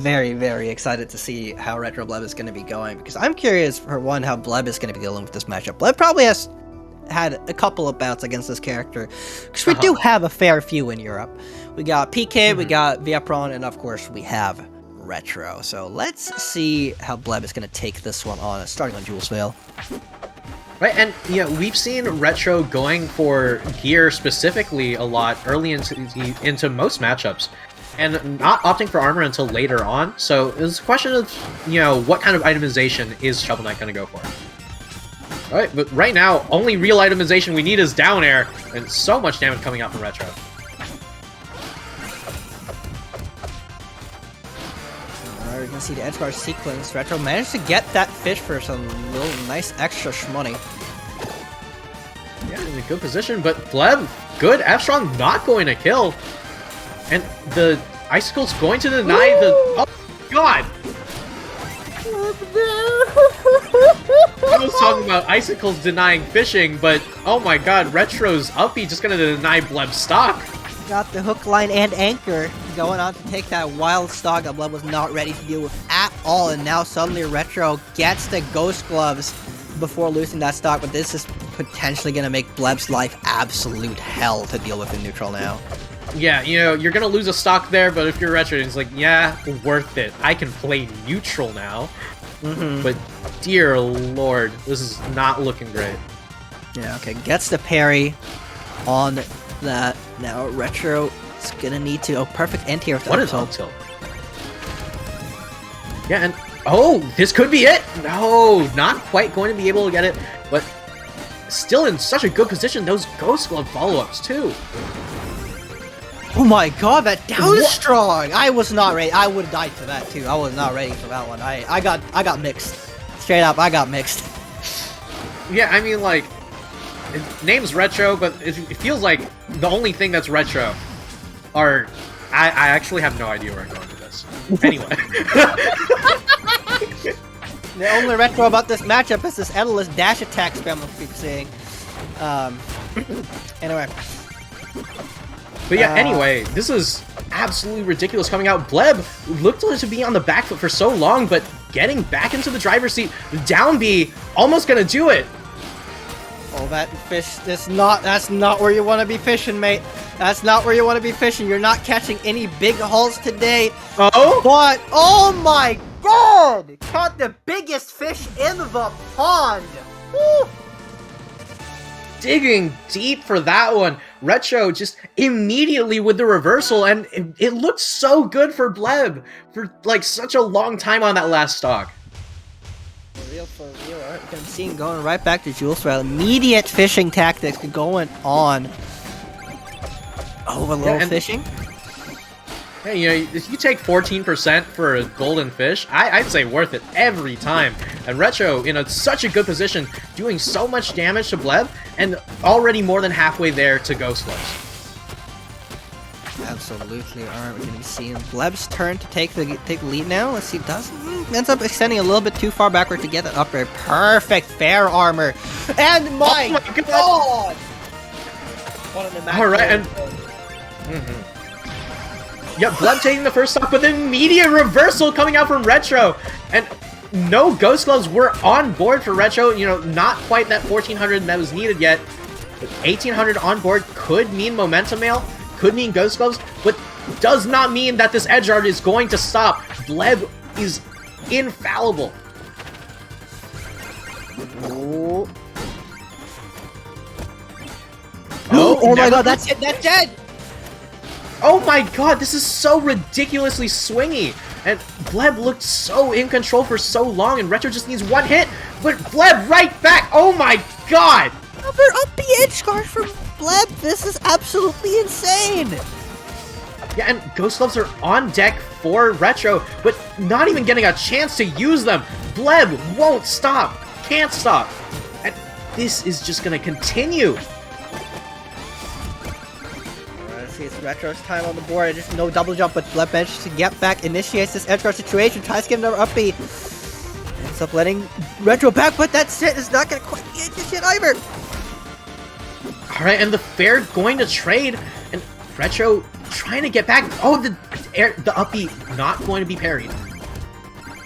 very, very excited to see how Retro Bleb is going to be going, because I'm curious, for one, how Bleb is going to be dealing with this matchup. Bleb probably has had a couple of bouts against this character, because we do have a fair few in Europe. We got PK, we got Viapron, and of course we have Retro. So let's see how Bleb is going to take this one on, starting on Jules Vale. Right, and we've seen Retro going for gear specifically a lot early into most matchups, and not opting for armor until later on. So it's a question of what kind of itemization is Shovel Knight going to go for. All right, but right now, only real itemization we need is down air, and so much damage coming out from Retro. We're gonna see the edge guard sequence. Retro managed to get that fish for some little nice extra shmoney. Yeah, in a good position, but Bleb, good. F-Strong not going to kill. And the Icicle's going to deny the... Oh, God! I was talking about Icicles denying fishing, but oh my God, Retro's up B just gonna deny Bleb's stock. Got the hook, line, and anchor going on to take that wild stock that Bleb was not ready to deal with at all, and now suddenly Retro gets the Ghost Gloves before losing that stock, but this is potentially going to make Bleb's life absolute hell to deal with in neutral now. Yeah, you're going to lose a stock there, but if you're Retro, it's like, yeah, worth it. I can play neutral now. But dear lord, this is not looking great. Yeah, okay, gets the parry on that. Now Retro is gonna need to... Oh, perfect anti-air. What is up tilt? Yeah, and... Oh, this could be it! No, not quite going to be able to get it, but still in such a good position. Those Ghost Glove follow-ups, too. Oh my god, that down strong! I was not ready. I would have died for that, too. I was not ready for that one. I got mixed. Straight up, I got mixed. Yeah, I mean, like... Name's Retro, but it feels like the only thing that's Retro are... I actually have no idea where I'm going with this. Anyway. The only Retro about this matchup is this endless dash attack spam we keep seeing. Anyway. But yeah, anyway, this is absolutely ridiculous coming out. Bleb looked to be on the back foot for so long, but getting back into the driver's seat, down B, almost gonna do it. Oh, that fish, that's not where you want to be fishing, mate. That's not where you want to be fishing. You're not catching any big hauls today. Oh? But, oh my god! Caught the biggest fish in the pond! Woo! Digging deep for that one. Retro just immediately with the reversal, and it looked so good for Bleb for like such a long time on that last stock. For real, right? You can see him going right back to Jules Vale. Immediate fishing tactics going on. Oh, a little fishing? Hey, if you take 14% for a golden fish, I'd say worth it every time. And Retro in such a good position, doing so much damage to Bleb, and already more than halfway there to Ghost Gloves. Absolutely. Alright, we're going to be seeing Bleb's turn to take the lead now. Let's see, ends up extending a little bit too far backward to get that up air. Perfect fair armor. And my god! Alright, and... Yeah, Bleb taking the first stock, but the immediate reversal coming out from Retro. And no Ghost Gloves were on board for Retro. Not quite that 1400 that was needed yet. But 1800 on board could mean Momentum Mail, could mean Ghost Gloves, but does not mean that this edge guard is going to stop. Bleb is infallible. Oh my god, that's it, that's dead! Oh my god, this is so ridiculously swingy! And Bleb looked so in control for so long, and Retro just needs one hit, but Bleb right back! Oh my god! Another up the edge guard from Bleb! This is absolutely insane! Yeah, and Ghost Gloves are on deck for Retro, but not even getting a chance to use them! Bleb won't stop! Can't stop! And this is just gonna continue! It's Retro's time on the board. Just no double jump, but Bleb manages to get back, initiates this edge guard situation, tries to get another up B. Ends up letting Retro back, but that's it. It's not going to quite get this shit either. Alright, and the fair going to trade, and Retro trying to get back. Oh, the the upbeat not going to be parried.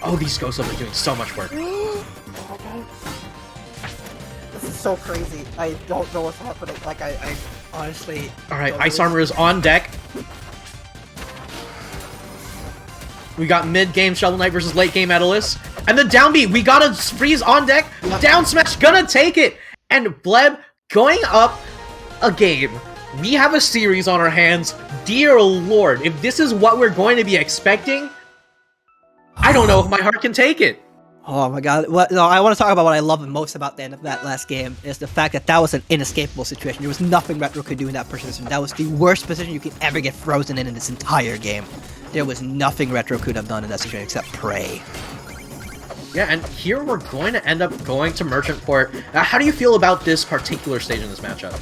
Oh, these Ghost Globes are doing so much work. Okay. This is so crazy. I don't know what's happening. Like, I honestly... Alright, Ice Armor is on deck. We got mid-game Shovel Knight versus late-game Etalus. And the down B, we got a freeze on deck. Down smash, gonna take it. And Bleb going up a game. We have a series on our hands. Dear Lord, if this is what we're going to be expecting, I don't know if my heart can take it. Oh my god. No, I want to talk about what I love most about the end of that last game is the fact that that was an inescapable situation. There was nothing Retro could do in that position. That was the worst position you could ever get frozen in this entire game. There was nothing Retro could have done in that situation except pray. Yeah, and here we're going to end up going to Merchant Port. How do you feel about this particular stage in this matchup?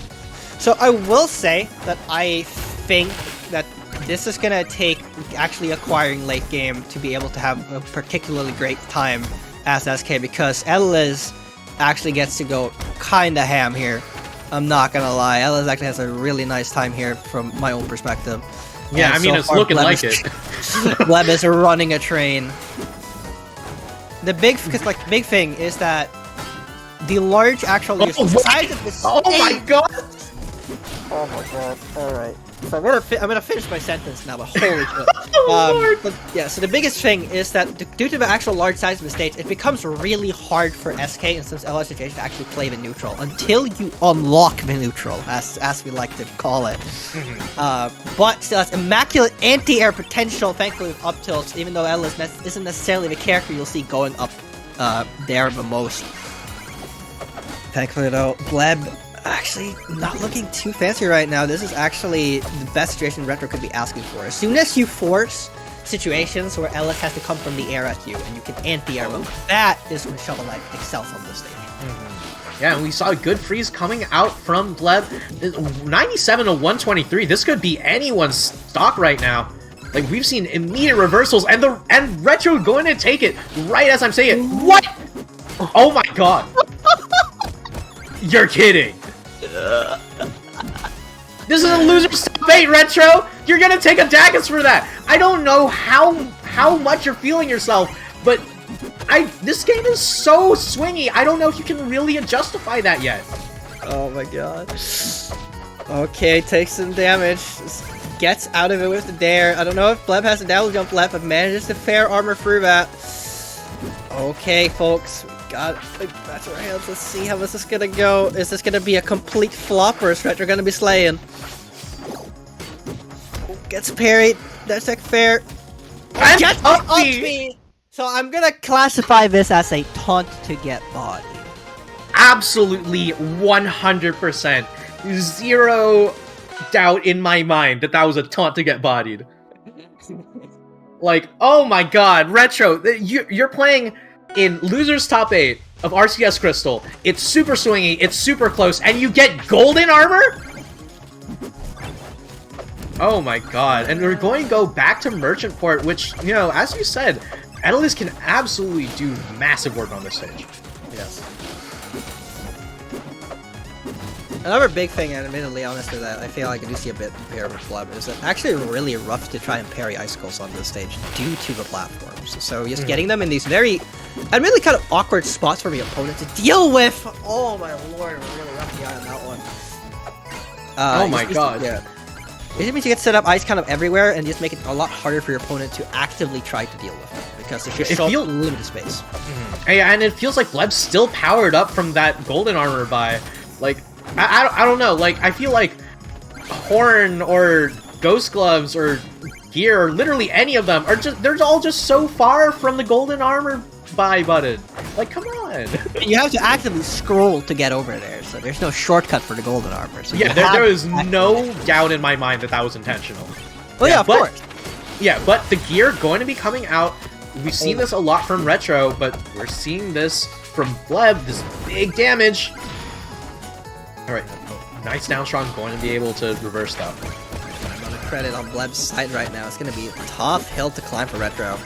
So I will say that I think that this is going to take actually acquiring late game to be able to have a particularly great time as SK because Etalus actually gets to go kinda ham here. I'm not gonna lie, Etalus actually has a really nice time here from my own perspective. Yeah, and I mean, so it's far, looking Bleb like is, it. Bleb is running a train. The big thing is that the large actual size of this. Oh my god! Oh my god! All right, so I'm gonna finish my sentence now. But holy shit! Lord. But yeah, so the biggest thing is that due to the actual large size of the stage, it becomes really hard for SK in some LS situations to actually play the neutral until you unlock the neutral, as we like to call it. But still, has immaculate anti-air potential. Thankfully, with up tilts, even though Etalus isn't necessarily the character you'll see going up there the most. Thankfully, though, Bleb actually not looking too fancy right now. This is actually the best situation Retro could be asking for. As soon as you force situations where Etalus has to come from the air at you and you can anti-air mode, that is when Shovel Knight excels on this stage. Yeah, and we saw a good freeze coming out from Bleb. 97 to 123. This could be anyone's stock right now. Like, we've seen immediate reversals, and Retro going to take it right as I'm saying it. What? Oh my god. You're kidding. This is a loser's top 8, Retro! You're gonna take a Daggus for that! I don't know how much you're feeling yourself, but this game is so swingy, I don't know if you can really justify that yet. Oh my god. Okay, takes some damage. Gets out of it with the dare. I don't know if Bleb has a down jump left, but manages to fair armor through that. Okay, folks. God, that's our hands. Let's see how this is gonna go. Is this gonna be a complete flop or is Retro gonna be slaying? Gets parried. That's like fair. And Gets the up speed. So I'm gonna classify this as a taunt to get bodied. Absolutely 100%. Zero doubt in my mind that was a taunt to get bodied. Like, oh my god, Retro, you're playing in Loser's Top 8 of RCS Crystal. It's super swingy, it's super close, and you get golden armor? Oh my god, and we're going to go back to Merchant Port, which, you know, as you said, Etalus can absolutely do massive work on this stage. Yes. Another big thing, and admittedly, honestly, that I feel like I do see a bit here with Bleb is that actually really rough to try and parry icicles on this stage due to the platforms. So just getting them in these very, admittedly, kind of awkward spots for the opponent to deal with. Oh my lord, we're really rough the eye on that one. Oh my god. Yeah. It means you get set up ice kind of everywhere and just make it a lot harder for your opponent to actively try to deal with it because it's just so limited space. And it feels like Bleb's still powered up from that golden armor buy. Like, I don't know, like, I feel like Horn or Ghost Gloves or Gear or literally any of them are just, they're all just so far from the golden armor buy button. Like, come on. You have to actively scroll to get over there, so there's no shortcut for the golden armor. So yeah, there is no doubt in my mind that was intentional. Well, yeah, of course. Yeah, but the gear going to be coming out. We've seen this a lot from Retro, but we're seeing this from Bleb, this big damage. Alright, nice down strong, going to be able to reverse that. I'm on the credit on Bleb's side right now. It's going to be a tough hill to climb for Retro.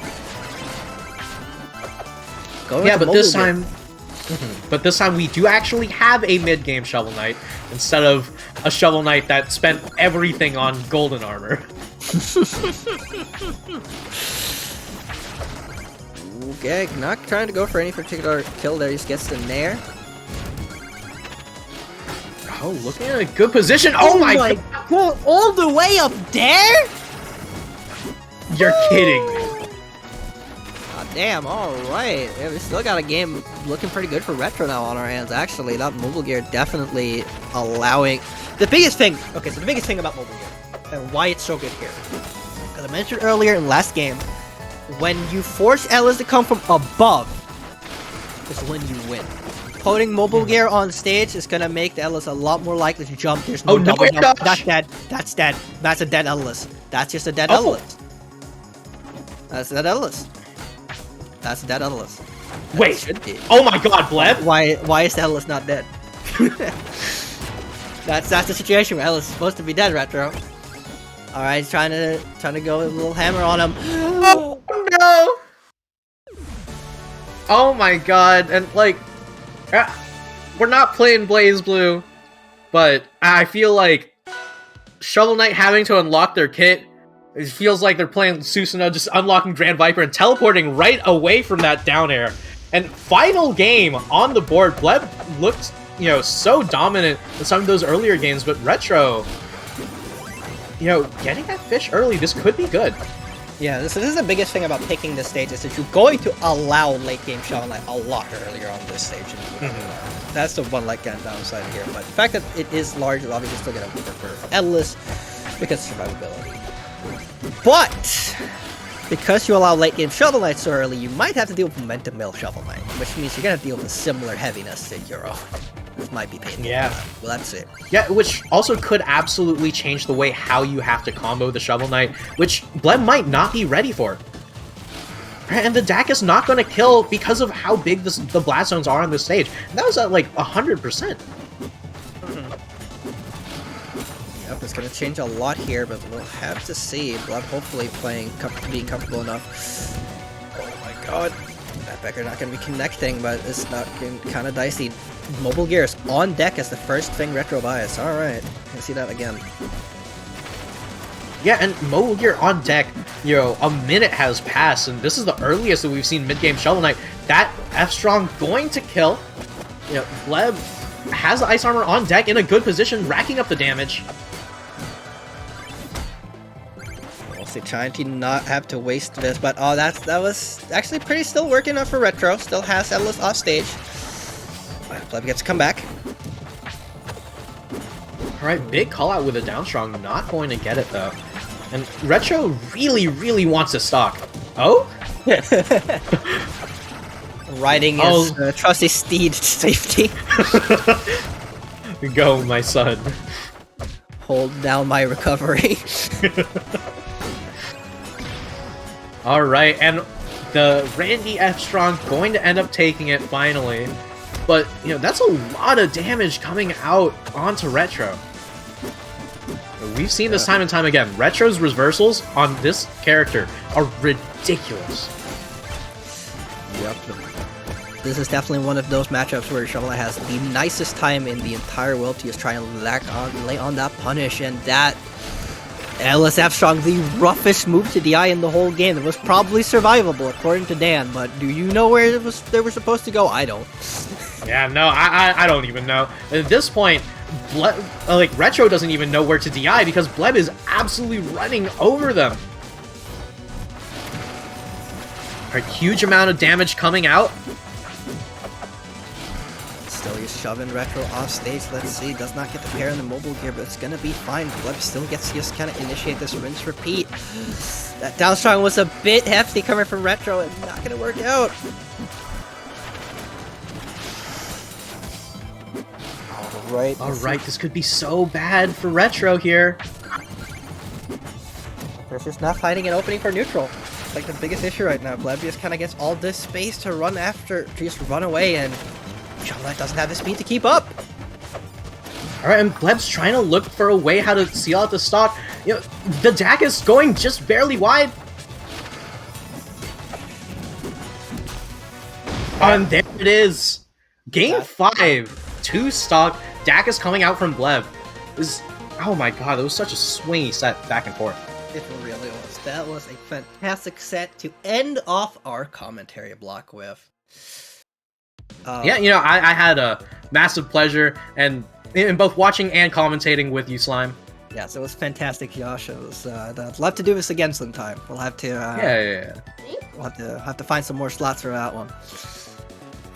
Yeah, but this time... But this time we do actually have a mid-game Shovel Knight, instead of a Shovel Knight that spent everything on golden armor. Okay, not trying to go for any particular kill there, he just gets the nair. Oh, looking at a good position. Oh my god! God, all the way up there? You're kidding me. God damn, alright. Yeah, we still got a game looking pretty good for Retro now on our hands, actually. That mobile gear definitely allowing... The biggest thing about mobile gear, and why it's so good here. Because I mentioned earlier in last game, when you force Ellis to come from above, is when you win. Putting mobile gear on stage is gonna make the Ellis a lot more likely to jump. There's no double jump. That's dead. That's dead. That's a dead Ellis. That's just a dead Ellis. That's a dead Ellis. That's a dead Ellis. Wait. Oh my god, Bleb. Why is the Ellis not dead? That's the situation where Ellis is supposed to be dead, Retro. Alright, he's trying to go with a little hammer on him. Oh no! Oh my god, and like, we're not playing Blaze Blue, but I feel like Shovel Knight having to unlock their kit, it feels like they're playing Susanoo, just unlocking Grand Viper and teleporting right away from that down air. And final game on the board, Bleb looked, you know, so dominant in some of those earlier games, but Retro, you know, getting that fish early, this could be good. Yeah, this is the biggest thing about picking this stage, is that you're going to allow late game Shovel Knight a lot earlier on this stage. That's the one like downside here, but the fact that it is large is obviously still going to work for Endless because of survivability. But because you allow late game Shovel Knight so early, you might have to deal with Momentum Mill Shovel Knight, which means you're going to deal with a similar heaviness to Euro. This might be painful. Yeah. Well, that's it. Yeah, which also could absolutely change the way how you have to combo the Shovel Knight, which Bleb might not be ready for. And the DAC is not going to kill because of how big the blast zones are on this stage. And that was at like 100%. Yep, it's going to change a lot here, but we'll have to see. Bleb hopefully being comfortable enough. Oh my god. That Becker not going to be connecting, but it's not kind of dicey. Mobile gear is on deck as the first thing Retro buys. Alright, let's see that again. Yeah, and mobile gear on deck, you know, a minute has passed, and this is the earliest that we've seen mid-game Shovel Knight. That F-Strong going to kill. You know, Bleb has the Ice Armor on deck in a good position, racking up the damage. Trying to not have to waste this, but oh, that was actually pretty still working out for Retro. Still has Endless off stage. Bleb gets to come back. Alright, big call out with a down strong, not going to get it though. And Retro really, really wants to stock. Oh? Riding his trusty steed to safety. Go, my son. Hold down my recovery. Alright, and the Randy F. Strong going to end up taking it finally. But, you know, that's a lot of damage coming out onto Retro. We've seen this time and time again. Retro's reversals on this character are ridiculous. Yep. This is definitely one of those matchups where Shovel Knight has the nicest time in the entire world to just try and lay on that punish, and that LSF Strong, the roughest move to DI in the whole game. It was probably survivable, according to Dan, but do you know where they were supposed to go? I don't. Yeah, no, I don't even know. At this point, like, Retro doesn't even know where to DI because Bleb is absolutely running over them. A huge amount of damage coming out. Still, he's shoving Retro off stage. Let's see. Does not get the pair in the mobile gear, but it's going to be fine. Bleb still gets to just kind of initiate this rinse repeat. That down strong was a bit hefty coming from Retro and not going to work out. Alright, this could be so bad for Retro here. There's just not finding an opening for neutral. It's like the biggest issue right now. Bleb just kind of gets all this space to run after, to just run away, and Shovel Knight doesn't have the speed to keep up. Alright, and Bleb's trying to look for a way how to seal out the stock. You know, the DAC is going just barely wide. And there it is. Game 5. 2 stock. DAC is coming out from Bleb. Oh my god, it was such a swingy set back and forth. It really was. That was a fantastic set to end off our commentary block with. Yeah, I had a massive pleasure and in both watching and commentating with you, Slime. Yes, it was fantastic, Josh. It was. I'd love to do this again sometime. We'll have to. Yeah. We'll have to find some more slots for that one.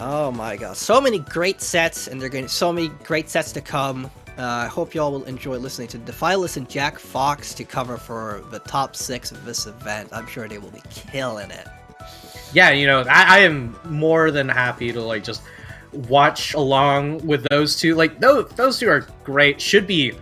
Oh my god, so many great sets, and there are going to be so many great sets to come. I hope y'all will enjoy listening to Defilus and Jack Fox to cover for the top 6 of this event. I'm sure they will be killing it. Yeah, I am more than happy to just watch along with those two. Like those two are great. Should be